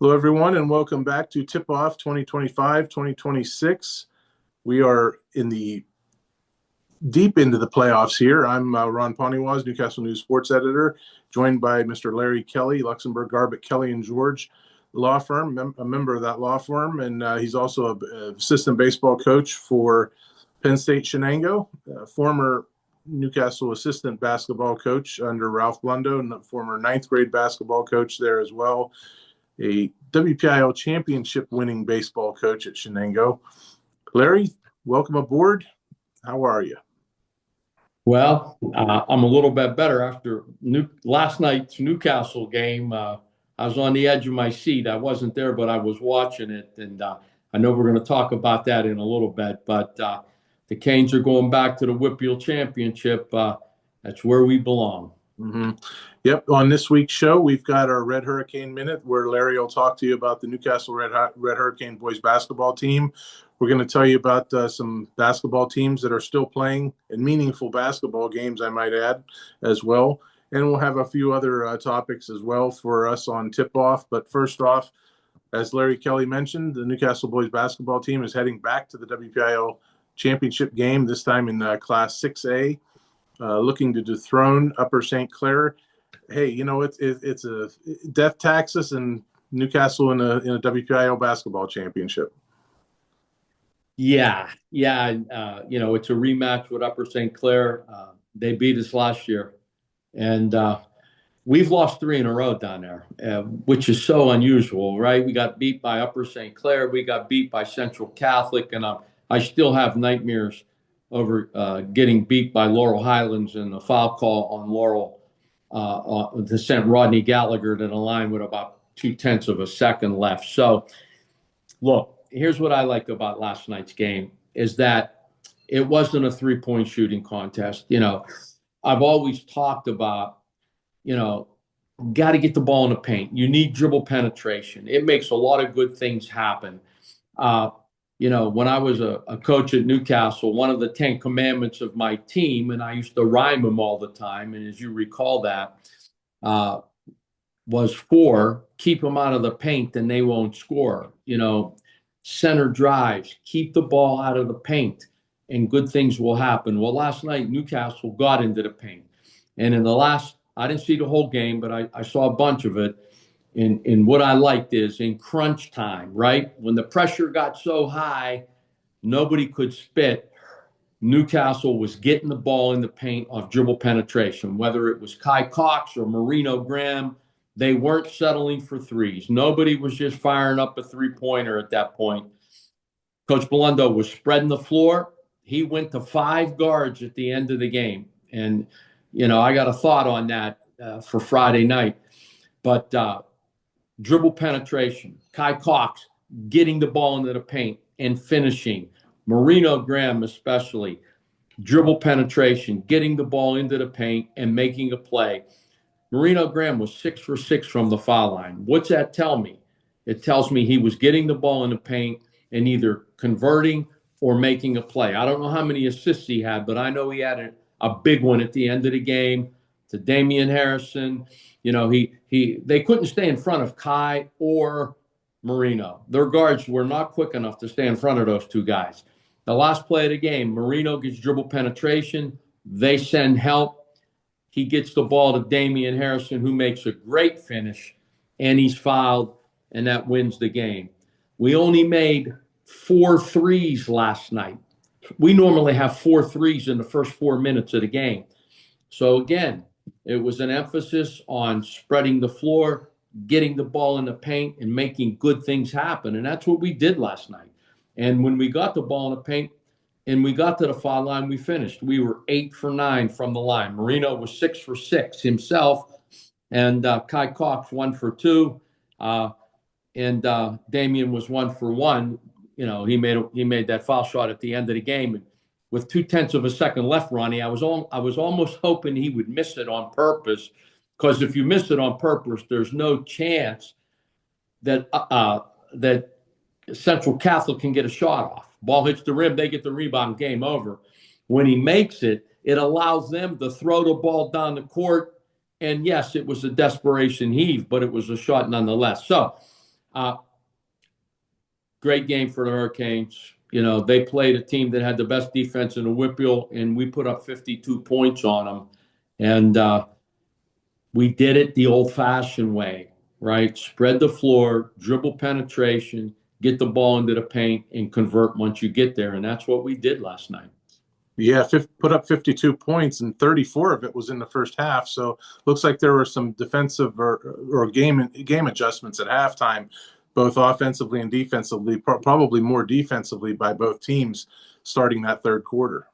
Hello, everyone, and welcome back to Tip-Off 2025-2026. We are deep into the playoffs here. I'm Ron Poniewasz, Newcastle News sports editor, joined by Mr. Larry Kelly, Luxembourg Garbett Kelly and George law firm, a member of that law firm, and he's also an assistant baseball coach for Penn State Shenango, former Newcastle assistant basketball coach under Ralph Blundo, and former ninth grade basketball coach there as well. A WPIAL championship winning baseball coach at Shenango. Larry, welcome aboard. How are you? Well, I'm a little bit better after last night's Newcastle game. I was on the edge of my seat. I wasn't there, but I was watching it. And I know we're going to talk about that in a little bit. But the Canes are going back to the WPIAL championship. That's where we belong. Mm-hmm. Yep. On this week's show, we've got our Red Hurricane Minute, where Larry will talk to you about the Newcastle Red Hurricane boys basketball team. We're going to tell you about some basketball teams that are still playing in meaningful basketball games, I might add, as well. And we'll have a few other topics as well for us on tip-off. But first off, as Larry Kelly mentioned, the Newcastle boys basketball team is heading back to the WPIAL championship game, this time in Class 6A. Looking to dethrone Upper St. Clair. Hey, you know, it's a death taxes and Newcastle in a WPIAL basketball championship. Yeah. It's a rematch with Upper St. Clair. They beat us last year, and we've lost 3 in a row down there, which is so unusual, right? We got beat by Upper St. Clair. We got beat by Central Catholic, and I still have nightmares over getting beat by Laurel Highlands and the foul call on Laurel to send Rodney Gallagher to the line with about 0.2 of a second left. So, look, here's what I like about last night's game is that it wasn't a 3-point shooting contest. You know, I've always talked about, got to get the ball in the paint. You need dribble penetration. It makes a lot of good things happen. When I was a coach at Newcastle, one of the 10 commandments of my team, and I used to rhyme them all the time, and as you recall that, was 4, keep them out of the paint and they won't score. Center drives, keep the ball out of the paint, and good things will happen. Well, last night, Newcastle got into the paint. And I didn't see the whole game, but I saw a bunch of it. And what I liked is in crunch time, right? When the pressure got so high, nobody could spit. Newcastle was getting the ball in the paint off dribble penetration, whether it was Kai Cox or Marino Graham. They weren't settling for threes. Nobody was just firing up a three-pointer at that point. Coach Blundo was spreading the floor. He went to 5 guards at the end of the game. And, I got a thought on that for Friday night. But dribble penetration, Kai Cox getting the ball into the paint and finishing. Marino Graham especially, dribble penetration, getting the ball into the paint and making a play. Marino Graham was 6 for 6 from the foul line. What's that tell me? It tells me he was getting the ball in the paint and either converting or making a play. I don't know how many assists he had, but I know he had a big one at the end of the game to Damian Harrison. They couldn't stay in front of Kai or Marino. Their guards were not quick enough to stay in front of those 2 guys. The last play of the game, Marino gets dribble penetration. They send help. He gets the ball to Damian Harrison, who makes a great finish, and he's fouled, and that wins the game. We only made 4 threes last night. We normally have 4 threes in the first 4 minutes of the game. So, again, it was an emphasis on spreading the floor, getting the ball in the paint, and making good things happen. And that's what we did last night. And when we got the ball in the paint and we got to the foul line, we finished. We were 8 for 9 from the line. Marino was 6 for 6 himself. And Kai Cox 1 for 2. And Damian was 1 for 1. He made that foul shot at the end of the game. With 0.2 of a second left, Ronnie, I was almost hoping he would miss it on purpose, because if you miss it on purpose, there's no chance that Central Catholic can get a shot off. Ball hits the rim, they get the rebound, game over. When he makes it, it allows them to throw the ball down the court. And yes, it was a desperation heave, but it was a shot nonetheless. So Uh, Great game for the Hurricanes. You know, they played a team that had the best defense in the WPIAL, and we put up 52 points on them. And we did it the old-fashioned way, right? Spread the floor, dribble penetration, get the ball into the paint, and convert once you get there. And that's what we did last night. Yeah, put up 52 points, and 34 of it was in the first half. So looks like there were some defensive or game adjustments at halftime, both offensively and defensively, probably more defensively by both teams starting that third quarter.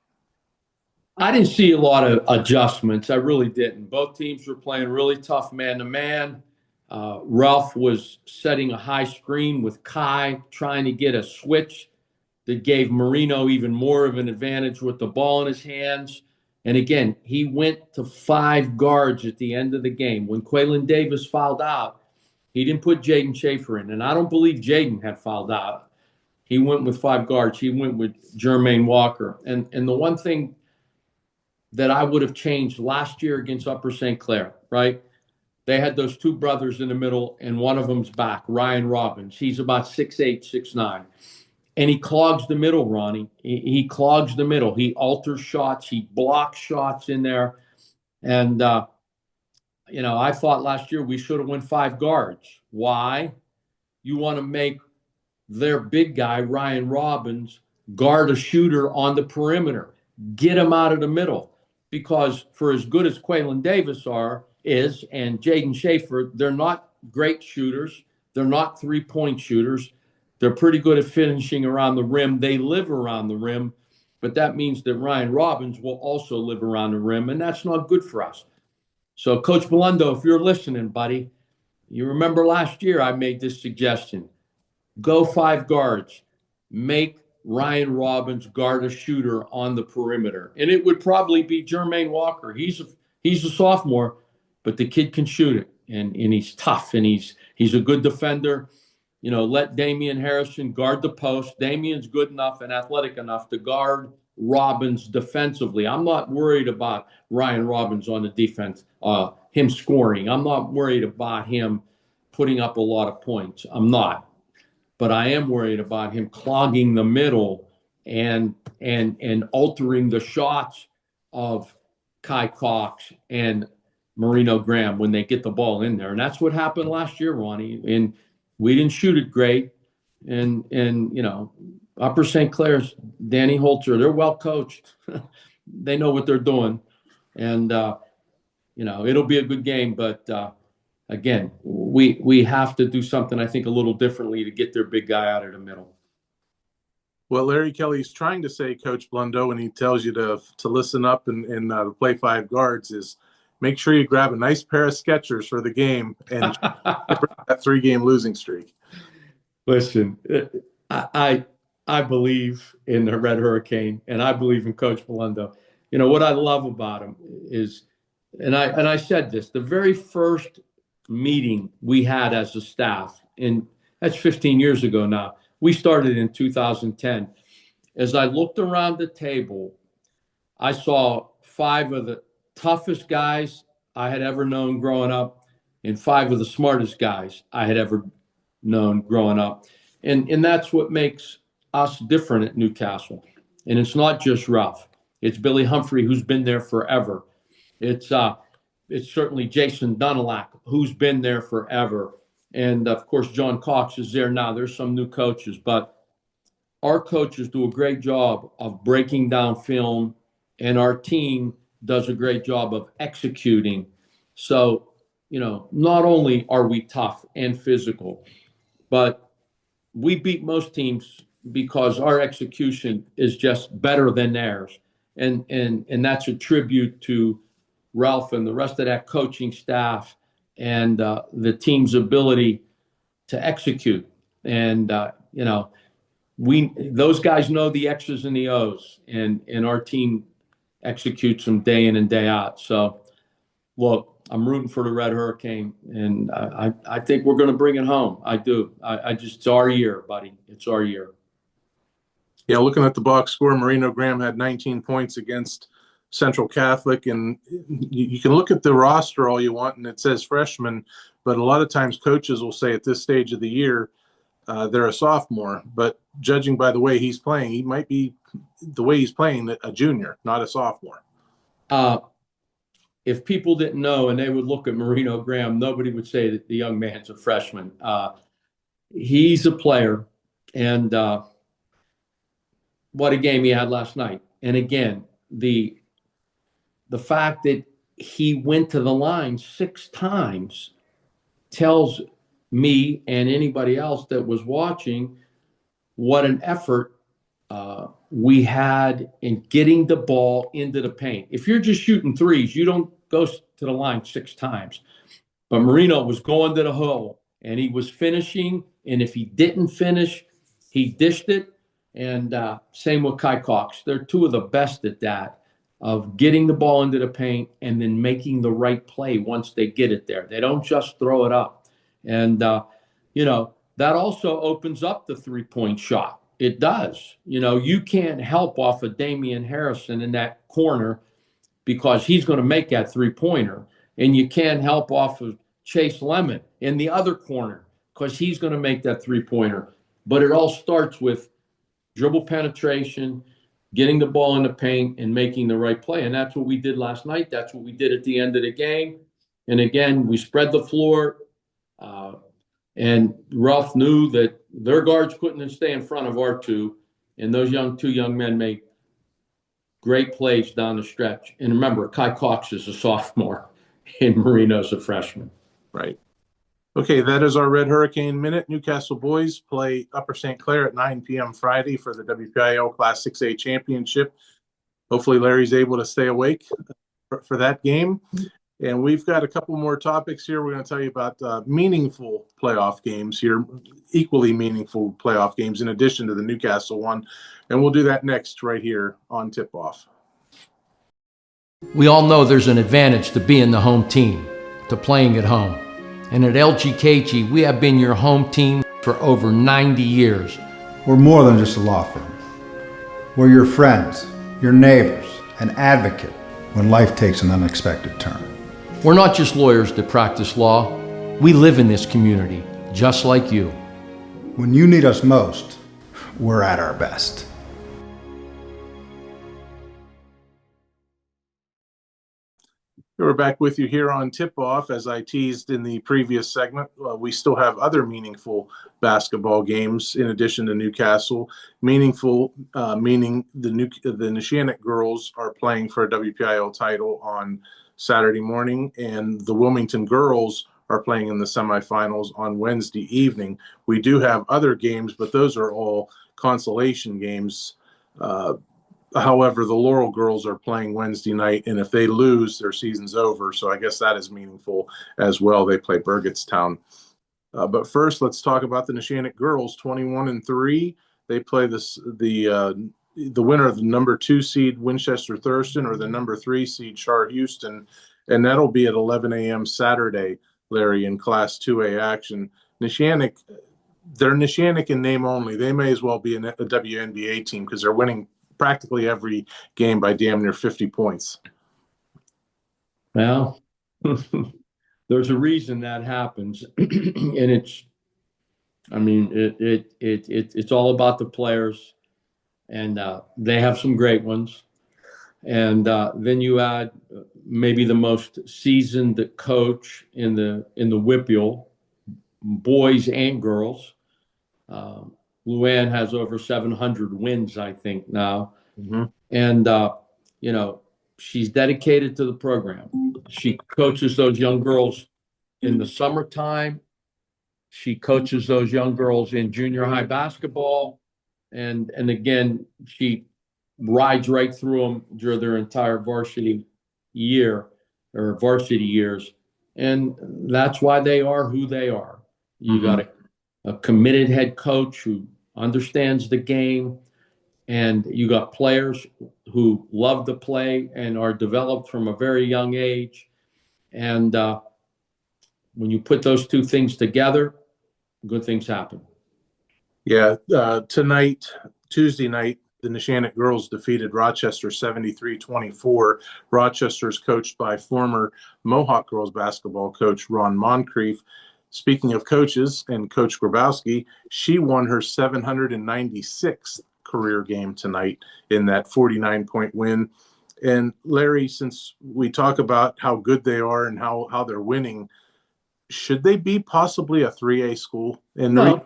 I didn't see a lot of adjustments. I really didn't. Both teams were playing really tough man-to-man. Ralph was setting a high screen with Kai, trying to get a switch that gave Marino even more of an advantage with the ball in his hands. And again, he went to 5 guards at the end of the game. When Quaylen Davis fouled out, he didn't put Jaden Schaefer in. And I don't believe Jaden had fouled out. He went with 5 guards. He went with Jermaine Walker. And the one thing that I would have changed last year against Upper St. Clair, right? They had those 2 brothers in the middle, and one of them's back, Ryan Robbins. He's about 6'8", 6'9". And he clogs the middle, Ronnie. He clogs the middle. He alters shots. He blocks shots in there. And, you know, I thought last year we should have won 5 guards. Why? You want to make their big guy, Ryan Robbins, guard a shooter on the perimeter. Get him out of the middle. Because for as good as Quaylen Davis is and Jaden Schaefer, they're not great shooters. They're not three-point shooters. They're pretty good at finishing around the rim. They live around the rim, but that means that Ryan Robbins will also live around the rim, and that's not good for us. So, Coach Blundo, if you're listening, buddy, you remember last year I made this suggestion. Go 5 guards. Make Ryan Robbins guard a shooter on the perimeter. And it would probably be Jermaine Walker. He's a sophomore, but the kid can shoot it, and he's tough, and he's a good defender. You know, let Damian Harrison guard the post. Damian's good enough and athletic enough to guard Robbins defensively. I'm not worried about Ryan Robbins on the defense, him scoring. I'm not worried about him putting up a lot of points. I'm not. But I am worried about him clogging the middle and altering the shots of Kai Cox and Marino Graham when they get the ball in there. And that's what happened last year, Ronnie. And we didn't shoot it great. And you know, Upper St. Clair's Danny Holzer, they're well coached. They know what they're doing. And, you know, it'll be a good game. But, again, we have to do something, I think, a little differently to get their big guy out of the middle. Well, Larry Kelly's trying to say, Coach Blundo, when he tells you to listen up and play 5 guards, is make sure you grab a nice pair of Skechers for the game and that 3-game losing streak. Listen, I believe in the Red Hurricane, and I believe in Coach Blundo. You know, what I love about him is, and I said this, the very first meeting we had as a staff, and that's 15 years ago now. We started in 2010. As I looked around the table, I saw 5 of the toughest guys I had ever known growing up and 5 of the smartest guys I had ever known growing up. And that's what makes us different at Newcastle. And it's not just Ralph. It's Billy Humphrey, who's been there forever. It's certainly Jason Dunlap, who's been there forever. And, of course, John Cox is there now. There's some new coaches. But our coaches do a great job of breaking down film, and our team does a great job of executing. So, you know, not only are we tough and physical, but we beat most teams because our execution is just better than theirs. And that's a tribute to Ralph and the rest of that coaching staff and the team's ability to execute. And, you know, those guys know the X's and the O's, and our team executes them day in and day out. So, look, I'm rooting for the Red Hurricane, and I think we're going to bring it home. I do. It's our year, buddy. It's our year. Yeah, looking at the box score, Marino Graham had 19 points against Central Catholic, and you can look at the roster all you want, and it says freshman, but a lot of times coaches will say at this stage of the year they're a sophomore. But judging by the way he's playing, he might be the way he's playing a junior, not a sophomore. If people didn't know and they would look at Marino Graham, nobody would say that the young man's a freshman. He's a player, and what a game he had last night. And again, the fact that he went to the line 6 times tells me and anybody else that was watching what an effort we had in getting the ball into the paint. If you're just shooting threes, you don't go to the line 6 times. But Marino was going to the hole, and he was finishing, and if he didn't finish, he dished it. And same with Kai Cox. They're 2 of the best at that, of getting the ball into the paint and then making the right play once they get it there. They don't just throw it up. And, that also opens up the 3-point shot. It does. You can't help off of Damian Harrison in that corner because he's going to make that 3-pointer. And you can't help off of Chase Lemon in the other corner because he's going to make that 3-pointer. But it all starts with dribble penetration, getting the ball in the paint, and making the right play. And that's what we did last night. That's what we did at the end of the game. And again, we spread the floor. And Ruff knew that their guards couldn't stay in front of our 2. And those 2 young men made great plays down the stretch. And remember, Kai Cox is a sophomore and Marino's a freshman. Right. Okay, that is our Red Hurricane Minute. Newcastle boys play Upper St. Clair at 9 p.m. Friday for the WPIAL Class 6A Championship. Hopefully Larry's able to stay awake for that game. And we've got a couple more topics here. We're going to tell you about meaningful playoff games here, equally meaningful playoff games in addition to the Newcastle one. And we'll do that next right here on Tip-Off. We all know there's an advantage to being the home team, to playing at home. And at LGKG, we have been your home team for over 90 years. We're more than just a law firm. We're your friends, your neighbors, an advocate when life takes an unexpected turn. We're not just lawyers that practice law. We live in this community, just like you. When you need us most, we're at our best. We're back with you here on Tip-Off. As I teased in the previous segment, we still have other meaningful basketball games in addition to Newcastle. Meaningful, meaning the Neshannock girls are playing for a WPIAL title on Saturday morning, and the Wilmington girls are playing in the semifinals on Wednesday evening. We do have other games, but those are all consolation games. However, the Laurel girls are playing Wednesday night, and if they lose, their season's over. So I guess that is meaningful as well. They play Burgettstown. But first, let's talk about the Neshannock girls, 21-3. They play the winner of the number 2 seed Winchester Thurston or the number 3 seed Char Houston, and that'll be at 11 a.m. Saturday, Larry, in Class 2A action. Neshannock, they're Neshannock in name only. They may as well be a WNBA team because they're winning practically every game by damn near 50 points. Well, there's a reason that happens, and it's all about the players. And they have some great ones. And then you add maybe the most seasoned coach in the WPIAL, boys and girls. Luann has over 700 wins, I think, now. Mm-hmm. And, she's dedicated to the program. She coaches those young girls in the summertime. She coaches those young girls in junior high basketball. And again, she rides right through them during their entire varsity year or varsity years. And that's why they are who they are. You got a committed head coach who understands the game, and you got players who love to play and are developed from a very young age. And when you put those 2 things together, good things happen. Yeah, tonight, Tuesday night, the Neshannock girls defeated Rochester 73-24. Rochester is coached by former Mohawk girls basketball coach Ron Moncrief. Speaking of coaches and Coach Grabowski, she won her 796th career game tonight in that 49-point win. And Larry, since we talk about how good they are and how they're winning, should they be possibly a 3A school? No.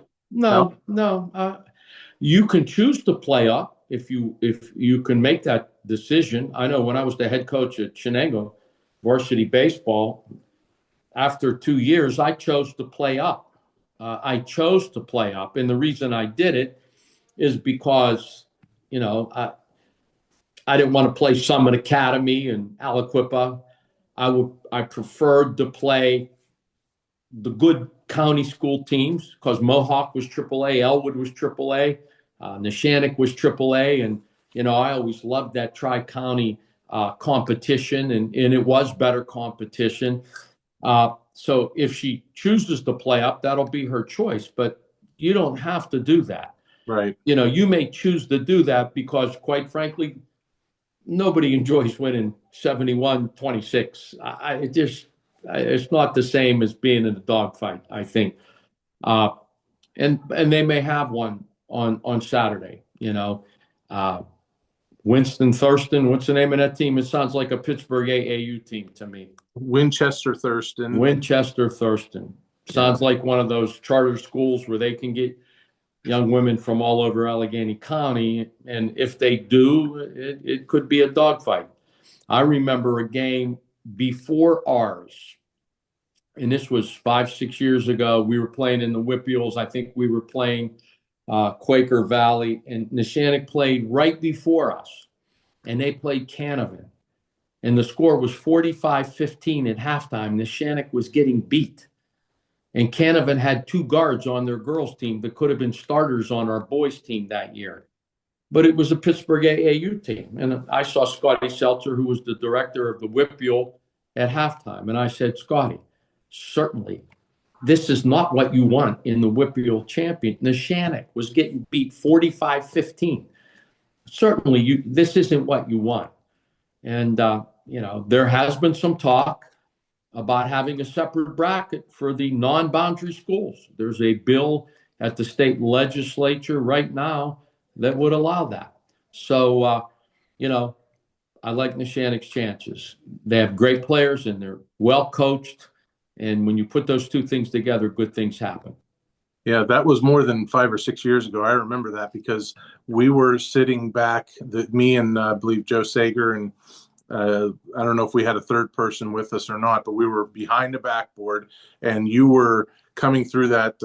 You can choose to play up if you can make that decision. I know when I was the head coach at Chenango varsity baseball, after 2 years, I chose to play up. And the reason I did it is because, I didn't want to play Summit Academy and Aliquippa. I preferred to play the good county school teams because Mohawk was AAA, Elwood was AAA, Neshannock was AAA, and I always loved that tri-county competition, and it was better competition. So if she chooses to play up, that'll be her choice, but you don't have to do that. Right. You may choose to do that because, quite frankly, nobody enjoys winning 71-26. It's not the same as being in a dogfight, I think. And they may have one on Saturday. Winston Thurston, what's the name of that team? It sounds like a Pittsburgh AAU team to me. Winchester Thurston. Sounds like one of those charter schools where they can get young women from all over Allegheny County. And if they do, it could be a dogfight. I remember a game before ours, and this was 5-6 years ago. We were playing in the WPIALs. I think we were playing Quaker Valley, and Neshannock played right before us, and they played Canavan. And the score was 45-15 at halftime. Neshannock was getting beat. And Canavan had 2 guards on their girls' team that could have been starters on our boys' team that year. But it was a Pittsburgh AAU team. And I saw Scotty Seltzer, who was the director of the WPIAL, at halftime. And I said, Scotty, certainly, this is not what you want in the WPIAL champion. Neshannock was getting beat 45-15. Certainly, this isn't what you want. And, there has been some talk about having a separate bracket for the non-boundary schools. There's a bill at the state legislature right now that would allow that. So, I like Neshannock's chances. They have great players and they're well coached. And when you put those two things together, good things happen. Yeah, that was more than 5 or 6 years ago. I remember that because we were sitting back, me and I believe Joe Sager, and I don't know if we had a third person with us or not, but we were behind the backboard, and you were coming through that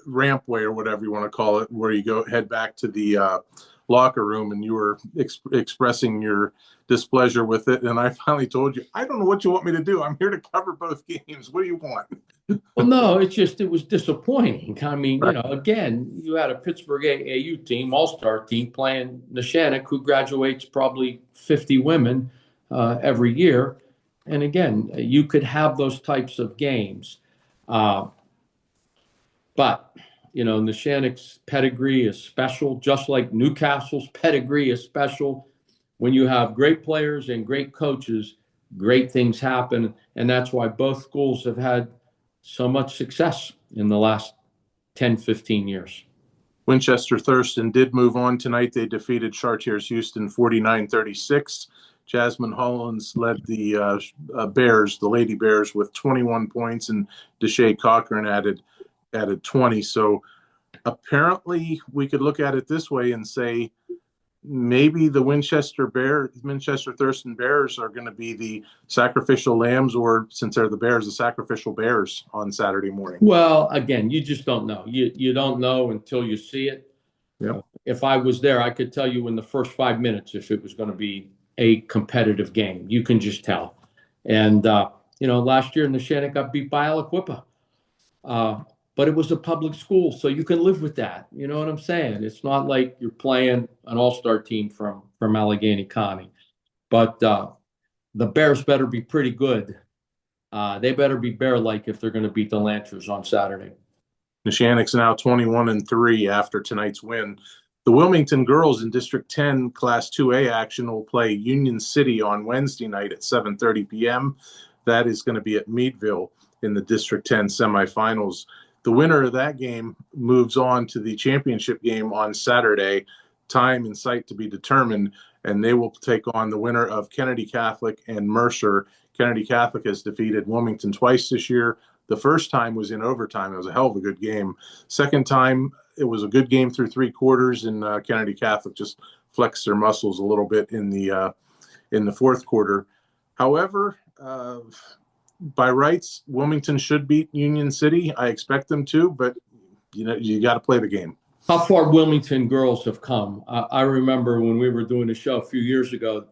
rampway or whatever you want to call it, where you head back to the locker room, and you were expressing your displeasure with it. And I finally told you, I don't know what you want me to do. I'm here to cover both games. What do you want? Well, no, it was disappointing. I mean, again, you had a Pittsburgh AAU team, all-star team, playing Neshannock, who graduates probably 50 women every year. And again, you could have those types of games. But, Neshannock's pedigree is special, just like Newcastle's pedigree is special. When you have great players and great coaches, great things happen. And that's why both schools have had so much success in the last 10, 15 years. Winchester Thurston did move on tonight. They defeated Chartiers Houston 49-36. Jasmine Hollins led the Bears, the Lady Bears, with 21 points, and Deshae Cochran added 20. So apparently we could look at it this way and say maybe the Winchester Thurston Bears are going to be the sacrificial lambs, or since they're the Bears, the sacrificial bears on Saturday morning. Well, again, you just don't know. You don't know until you see it. Yep. If I was there, I could tell you in the first 5 minutes if it was going to be a competitive game. You can just tell. And, last year Neshannock got beat by Aliquippa. But it was a public school, so you can live with that. You know what I'm saying? It's not like you're playing an all-star team from Allegheny County. But the Bears better be pretty good. They better be bear-like if they're going to beat the Lancers on Saturday. Neshannock's now 21-3 after tonight's win. The Wilmington girls in District 10 Class 2A action will play Union City on Wednesday night at 7:30 p.m. That is going to be at Meadville in the District 10 semifinals. The winner of that game moves on to the championship game on Saturday, time and site to be determined, and they will take on the winner of Kennedy Catholic and Mercer. Kennedy Catholic has defeated Wilmington twice this year. The first time was in overtime. It was a hell of a good game. Second time, it was a good game through 3 quarters, and Kennedy Catholic just flexed their muscles a little bit in the fourth quarter. However, by rights, Wilmington should beat Union City. I expect them to, but you got to play the game. How far Wilmington girls have come. I remember when we were doing the show a few years ago,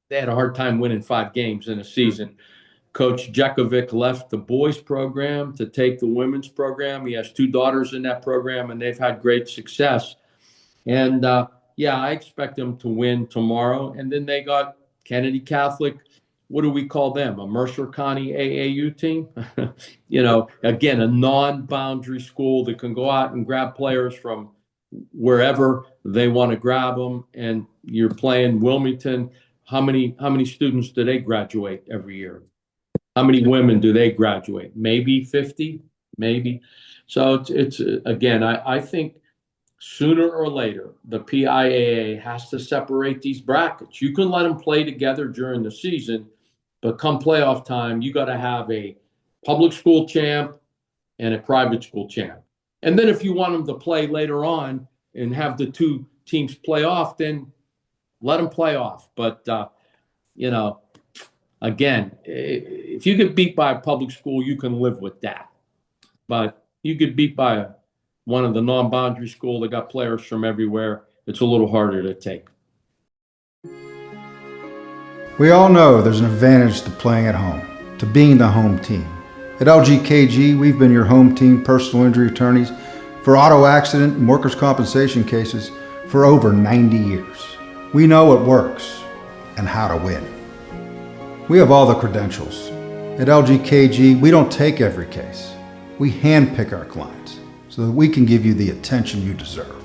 they had a hard time winning 5 games in a season. Coach Jekovic left the boys program to take the women's program. He has 2 daughters in that program, and they've had great success. And I expect them to win tomorrow. And then they got Kennedy Catholic. What do we call them? A Mercer County AAU team? Again, a non-boundary school that can go out and grab players from wherever they want to grab them. And you're playing Wilmington. How many students do they graduate every year? How many women do they graduate? Maybe 50, maybe. So it's again, I think sooner or later, the PIAA has to separate these brackets. You can let them play together during the season, but come playoff time, you got to have a public school champ and a private school champ. And then if you want them to play later on and have the 2 teams play off, then let them play off. But, again, if you get beat by a public school, you can live with that. But you get beat by one of the non-boundary school that got players from everywhere, it's a little harder to take. We all know there's an advantage to playing at home, to being the home team. At LGKG, we've been your home team personal injury attorneys for auto accident and workers' compensation cases for over 90 years. We know what works and how to win. We have all the credentials. At LGKG, we don't take every case. We handpick our clients so that we can give you the attention you deserve.